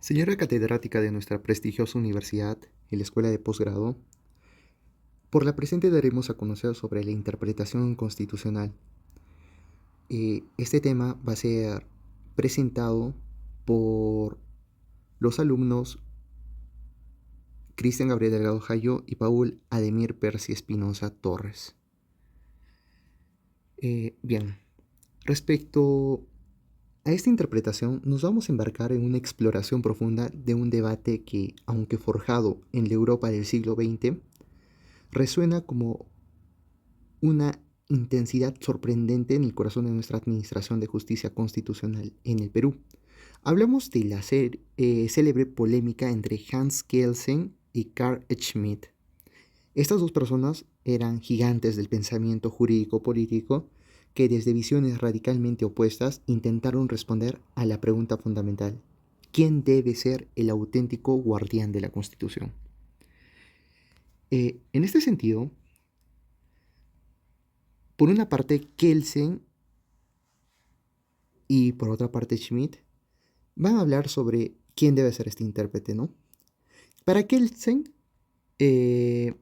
Señora catedrática de nuestra prestigiosa universidad y la Escuela de Posgrado, por la presente daremos a conocer sobre la interpretación constitucional. Este tema va a ser presentado por los alumnos Cristian Gabriel Delgado Jayo y Paul Ademir Percy Espinosa Torres. Bien, respecto a esta interpretación, nos vamos a embarcar en una exploración profunda de un debate que, aunque forjado en la Europa del siglo XX, resuena como una intensidad sorprendente en el corazón de nuestra Administración de Justicia Constitucional en el Perú. Hablamos de la célebre polémica entre Hans Kelsen y Carl Schmitt. Estas dos personas eran gigantes del pensamiento jurídico-político que desde visiones radicalmente opuestas intentaron responder a la pregunta fundamental: ¿quién debe ser el auténtico guardián de la Constitución? En este sentido, por una parte, Kelsen y por otra parte Schmidt van a hablar sobre quién debe ser este intérprete, ¿no? Para Kelsen, eh,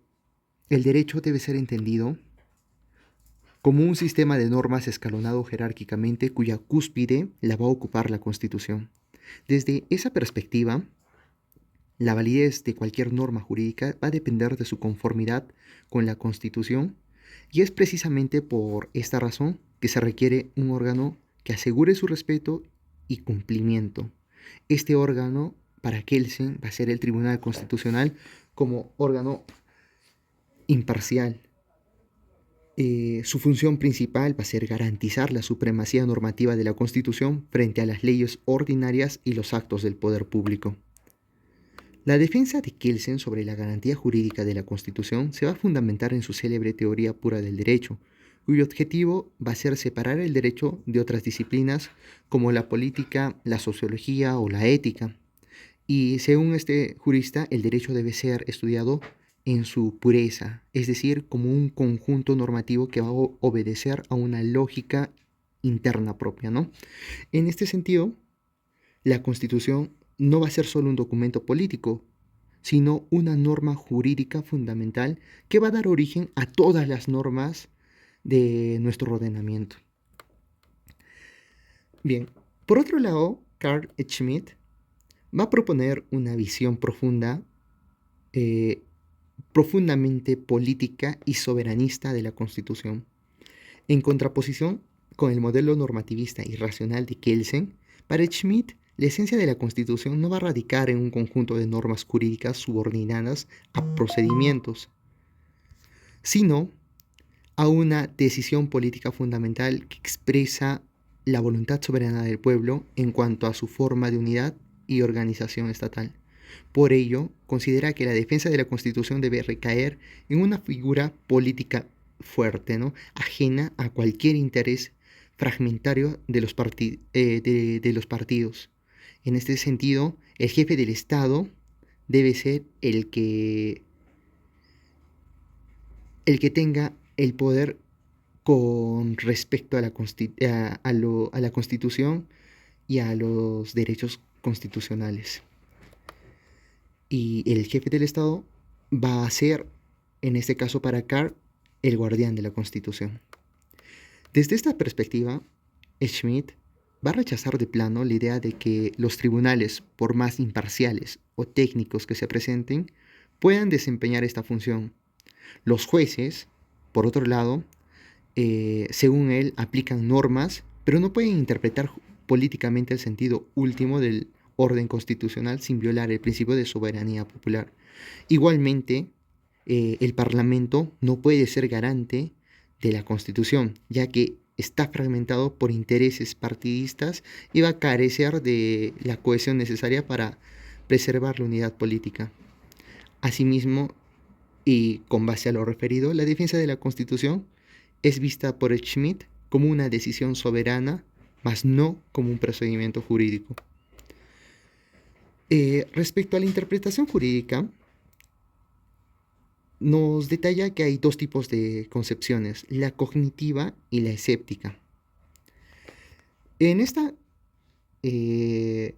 el derecho debe ser entendido como un sistema de normas escalonado jerárquicamente cuya cúspide la va a ocupar la Constitución. Desde esa perspectiva, la validez de cualquier norma jurídica va a depender de su conformidad con la Constitución, y es precisamente por esta razón que se requiere un órgano que asegure su respeto y cumplimiento. Este órgano, para Kelsen, va a ser el Tribunal Constitucional como órgano imparcial. Su función principal va a ser garantizar la supremacía normativa de la Constitución frente a las leyes ordinarias y los actos del poder público. La defensa de Kelsen sobre la garantía jurídica de la Constitución se va a fundamentar en su célebre teoría pura del derecho, cuyo objetivo va a ser separar el derecho de otras disciplinas como la política, la sociología o la ética. Y según este jurista, el derecho debe ser estudiado en su pureza, es decir, como un conjunto normativo que va a obedecer a una lógica interna propia, ¿no? En este sentido, la Constitución no va a ser solo un documento político, sino una norma jurídica fundamental que va a dar origen a todas las normas de nuestro ordenamiento. Bien, por otro lado, Carl Schmitt va a proponer una visión profunda, eh, profundamente política y soberanista de la Constitución. En contraposición con el modelo normativista y racional de Kelsen, para Schmitt, la esencia de la Constitución no va a radicar en un conjunto de normas jurídicas subordinadas a procedimientos, sino a una decisión política fundamental que expresa la voluntad soberana del pueblo en cuanto a su forma de unidad y organización estatal. Por ello, considera que la defensa de la Constitución debe recaer en una figura política fuerte, ¿no? Ajena a cualquier interés fragmentario de de los partidos. En este sentido, el jefe del Estado debe ser el que tenga el poder con respecto a a la Constitución y a los derechos constitucionales. Y el jefe del Estado va a ser, en este caso para Carr, el guardián de la Constitución. Desde esta perspectiva, Schmidt va a rechazar de plano la idea de que los tribunales, por más imparciales o técnicos que se presenten, puedan desempeñar esta función. Los jueces, por otro lado, según él, aplican normas, pero no pueden interpretar políticamente el sentido último del orden constitucional sin violar el principio de soberanía popular. Igualmente, el Parlamento no puede ser garante de la Constitución, ya que está fragmentado por intereses partidistas y va a carecer de la cohesión necesaria para preservar la unidad política. Asimismo, y con base a lo referido, la defensa de la Constitución es vista por Schmidt como una decisión soberana, mas no como un procedimiento jurídico. Respecto a la interpretación jurídica, nos detalla que hay dos tipos de concepciones, la cognitiva y la escéptica. En esta, eh,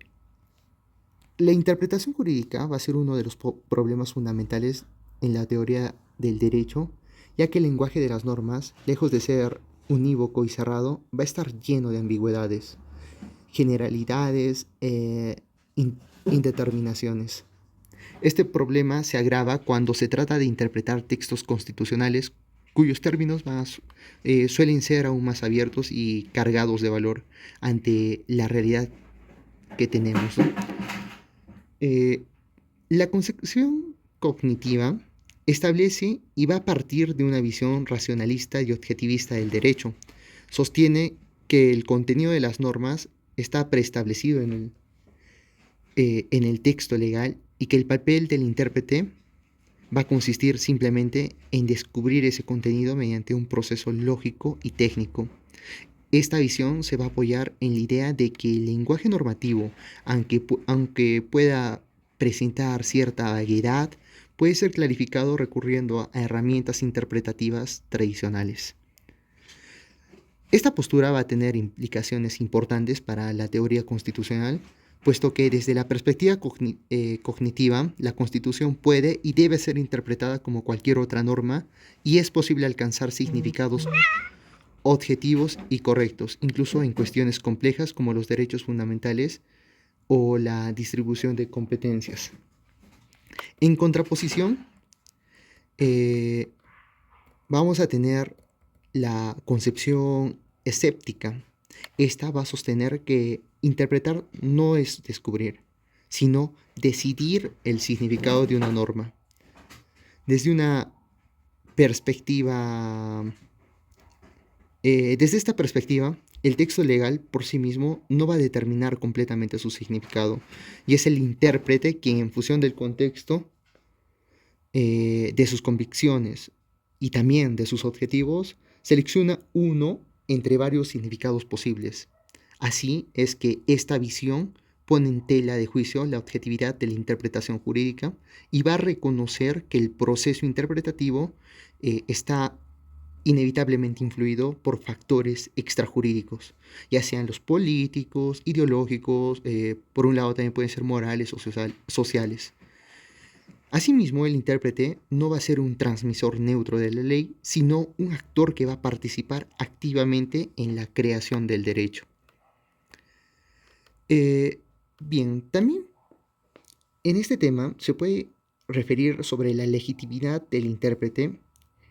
La interpretación jurídica va a ser uno de los problemas fundamentales en la teoría del derecho, ya que el lenguaje de las normas, lejos de ser unívoco y cerrado, va a estar lleno de ambigüedades, generalidades e indeterminaciones. Este problema se agrava cuando se trata de interpretar textos constitucionales cuyos términos suelen ser aún más abiertos y cargados de valor ante la realidad que tenemos, ¿no? La concepción cognitiva establece y va a partir de una visión racionalista y objetivista del derecho. Sostiene que el contenido de las normas está preestablecido en el texto legal y que el papel del intérprete va a consistir simplemente en descubrir ese contenido mediante un proceso lógico y técnico. Esta visión se va a apoyar en la idea de que el lenguaje normativo, aunque pueda presentar cierta vaguedad, puede ser clarificado recurriendo a herramientas interpretativas tradicionales. Esta postura va a tener implicaciones importantes para la teoría constitucional, puesto que desde la perspectiva cognitiva, la Constitución puede y debe ser interpretada como cualquier otra norma y es posible alcanzar significados objetivos y correctos, incluso en cuestiones complejas como los derechos fundamentales o la distribución de competencias. En contraposición, eh, vamos a tener la concepción escéptica. Esta va a sostener que interpretar no es descubrir, sino decidir el significado de una norma. Desde una perspectiva Desde esta perspectiva, el texto legal por sí mismo no va a determinar completamente su significado, y es el intérprete quien, en función del contexto, de sus convicciones y también de sus objetivos, selecciona uno entre varios significados posibles. Así es que esta visión pone en tela de juicio la objetividad de la interpretación jurídica y va a reconocer que el proceso interpretativo está inevitablemente influido por factores extrajurídicos, ya sean los políticos, ideológicos, por un lado también pueden ser morales o sociales. Asimismo, el intérprete no va a ser un transmisor neutro de la ley, sino un actor que va a participar activamente en la creación del derecho. Eh, Bien, también en este tema se puede referir sobre la legitimidad del intérprete.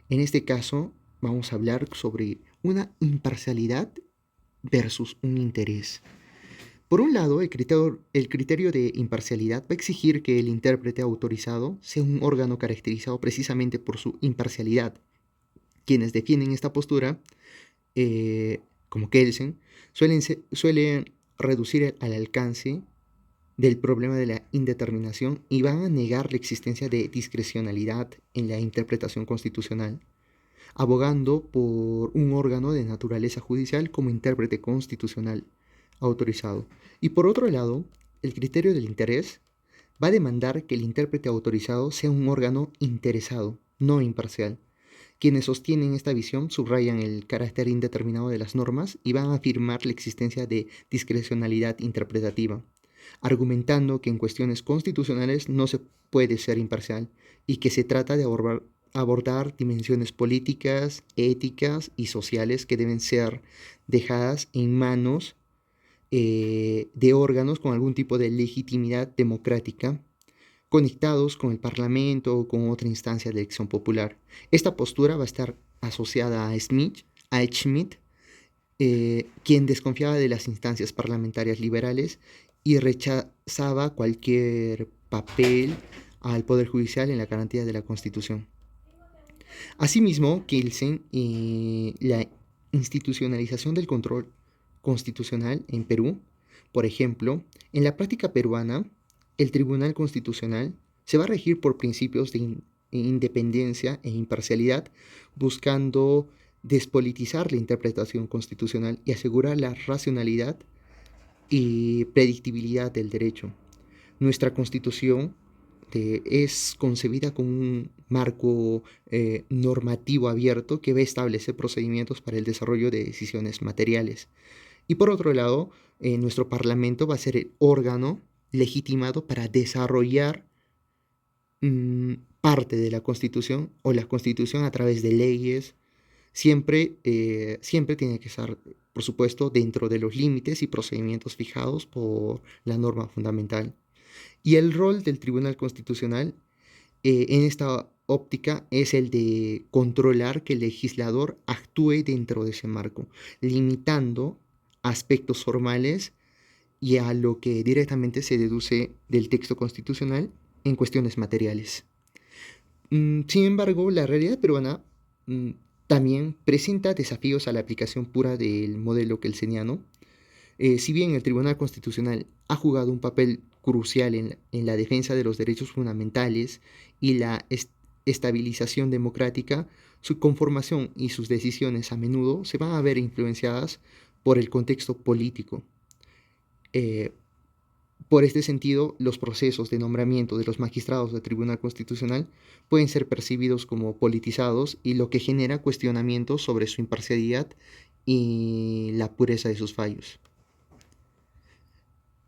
En este caso, vamos a hablar sobre una imparcialidad versus un interés. Por un lado, el criterio de imparcialidad va a exigir que el intérprete autorizado sea un órgano caracterizado precisamente por su imparcialidad. Quienes defienden esta postura, como Kelsen, suelen reducir al alcance del problema de la indeterminación y van a negar la existencia de discrecionalidad en la interpretación constitucional, abogando por un órgano de naturaleza judicial como intérprete constitucional autorizado. Y por otro lado, el criterio del interés va a demandar que el intérprete autorizado sea un órgano interesado, no imparcial. Quienes sostienen esta visión subrayan el carácter indeterminado de las normas y van a afirmar la existencia de discrecionalidad interpretativa, argumentando que en cuestiones constitucionales no se puede ser imparcial y que se trata de abordar dimensiones políticas, éticas y sociales que deben ser dejadas en manos de órganos con algún tipo de legitimidad democrática, conectados con el Parlamento o con otra instancia de elección popular. Esta postura va a estar asociada a Schmidt, quien desconfiaba de las instancias parlamentarias liberales y rechazaba cualquier papel al Poder Judicial en la garantía de la Constitución. Asimismo, Kelsen y la institucionalización del control constitucional en Perú, por ejemplo, en la práctica peruana, el Tribunal Constitucional se va a regir por principios de independencia e imparcialidad, buscando despolitizar la interpretación constitucional y asegurar la racionalidad y predictibilidad del derecho. Nuestra Constitución es concebida como un marco normativo abierto que va a establecer procedimientos para el desarrollo de decisiones materiales. Y por otro lado, nuestro Parlamento va a ser el órgano legitimado para desarrollar parte de la Constitución o la Constitución a través de leyes. Siempre tiene que estar, por supuesto, dentro de los límites y procedimientos fijados por la norma fundamental. Y el rol del Tribunal Constitucional en esta óptica es el de controlar que el legislador actúe dentro de ese marco, limitando aspectos formales y a lo que directamente se deduce del texto constitucional en cuestiones materiales. Sin embargo, la realidad peruana también presenta desafíos a la aplicación pura del modelo kelseniano. Si bien el Tribunal Constitucional ha jugado un papel crucial en la defensa de los derechos fundamentales y la estabilización democrática, su conformación y sus decisiones a menudo se van a ver influenciadas por el contexto político. Por este sentido, los procesos de nombramiento de los magistrados del Tribunal Constitucional pueden ser percibidos como politizados, y lo que genera cuestionamientos sobre su imparcialidad y la pureza de sus fallos.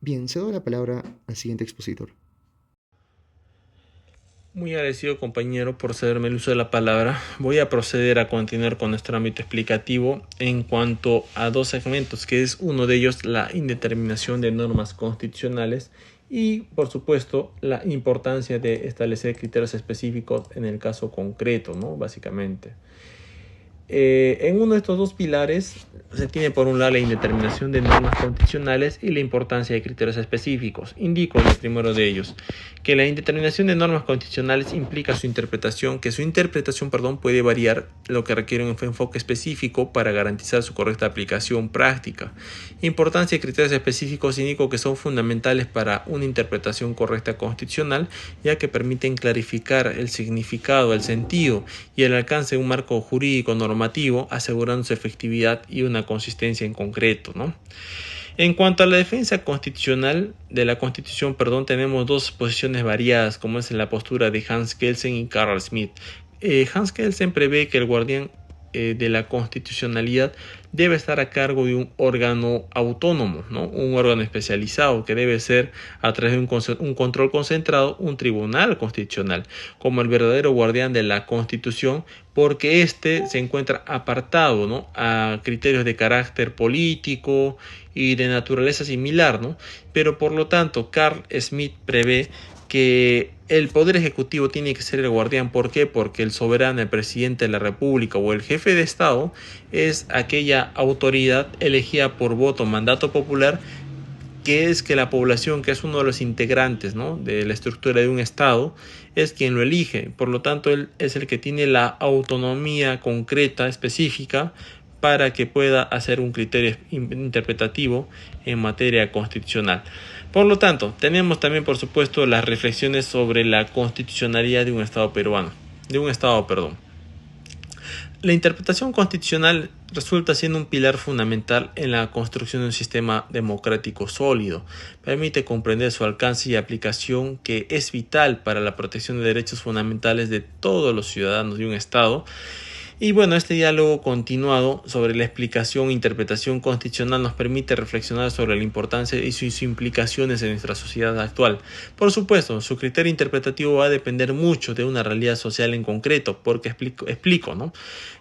Bien, cedo la palabra al siguiente expositor. Muy agradecido, compañero, por cederme el uso de la palabra. Voy a proceder a continuar con nuestro ámbito explicativo en cuanto a dos segmentos, que es uno de ellos la indeterminación de normas constitucionales y, por supuesto, la importancia de establecer criterios específicos en el caso concreto, ¿no? Básicamente. En uno de estos dos pilares se tiene por un lado la indeterminación de normas constitucionales y la importancia de criterios específicos. Indico en el primero de ellos que la indeterminación de normas constitucionales implica su interpretación, puede variar, lo que requiere un enfoque específico para garantizar su correcta aplicación práctica. Importancia de criterios específicos indico que son fundamentales para una interpretación correcta constitucional, ya que permiten clarificar el significado, el sentido y el alcance de un marco jurídico normativo, asegurando su efectividad y una consistencia en concreto, ¿no? En cuanto a la defensa constitucional de la Constitución, tenemos dos posiciones variadas, como es en la postura de Hans Kelsen y Carl Schmitt. Hans Kelsen prevé que el guardián de la constitucionalidad debe estar a cargo de un órgano autónomo, ¿no? Un órgano especializado que debe ser, a través de un control concentrado, un tribunal constitucional, como el verdadero guardián de la Constitución, porque éste se encuentra apartado, ¿no?, a criterios de carácter político y de naturaleza similar, ¿no? Pero por lo tanto, Carl Schmitt prevé que el Poder Ejecutivo tiene que ser el guardián. ¿Por qué? Porque el soberano, el presidente de la República o el jefe de Estado es aquella autoridad elegida por voto, mandato popular, que es que la población, que es uno de los integrantes, ¿no?, de la estructura de un Estado, es quien lo elige. Por lo tanto, él es el que tiene la autonomía concreta, específica, para que pueda hacer un criterio interpretativo en materia constitucional. Por lo tanto, tenemos también, por supuesto, las reflexiones sobre la constitucionalidad de un Estado peruano, La interpretación constitucional resulta siendo un pilar fundamental en la construcción de un sistema democrático sólido. Permite comprender su alcance y aplicación, que es vital para la protección de derechos fundamentales de todos los ciudadanos de un Estado. Y bueno, este diálogo continuado sobre la explicación e interpretación constitucional nos permite reflexionar sobre la importancia y sus implicaciones en nuestra sociedad actual. Por supuesto, su criterio interpretativo va a depender mucho de una realidad social en concreto, porque explico, ¿no?,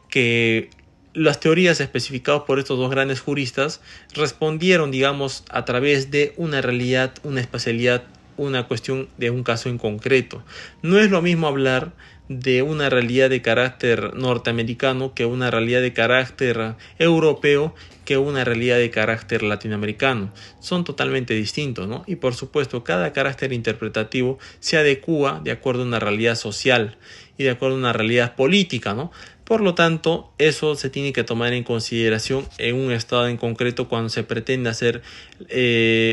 que las teorías especificadas por estos dos grandes juristas respondieron, digamos, a través de una realidad, una espacialidad, una cuestión de un caso en concreto. No es lo mismo hablar de una realidad de carácter norteamericano que una realidad de carácter europeo, que una realidad de carácter latinoamericano. Son totalmente distintos, ¿no? Y por supuesto, cada carácter interpretativo se adecúa de acuerdo a una realidad social y de acuerdo a una realidad política, ¿no? Por lo tanto, eso se tiene que tomar en consideración en un estado en concreto cuando se pretende hacer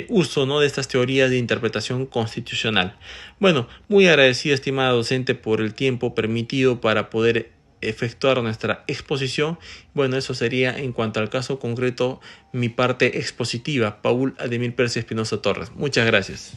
uso, ¿no?, de estas teorías de interpretación constitucional. Bueno, muy agradecido, estimada docente, por el tiempo permitido para poder efectuar nuestra exposición. Bueno, eso sería en cuanto al caso concreto mi parte expositiva. Paul Ademir Pérez Espinosa Torres. Muchas gracias.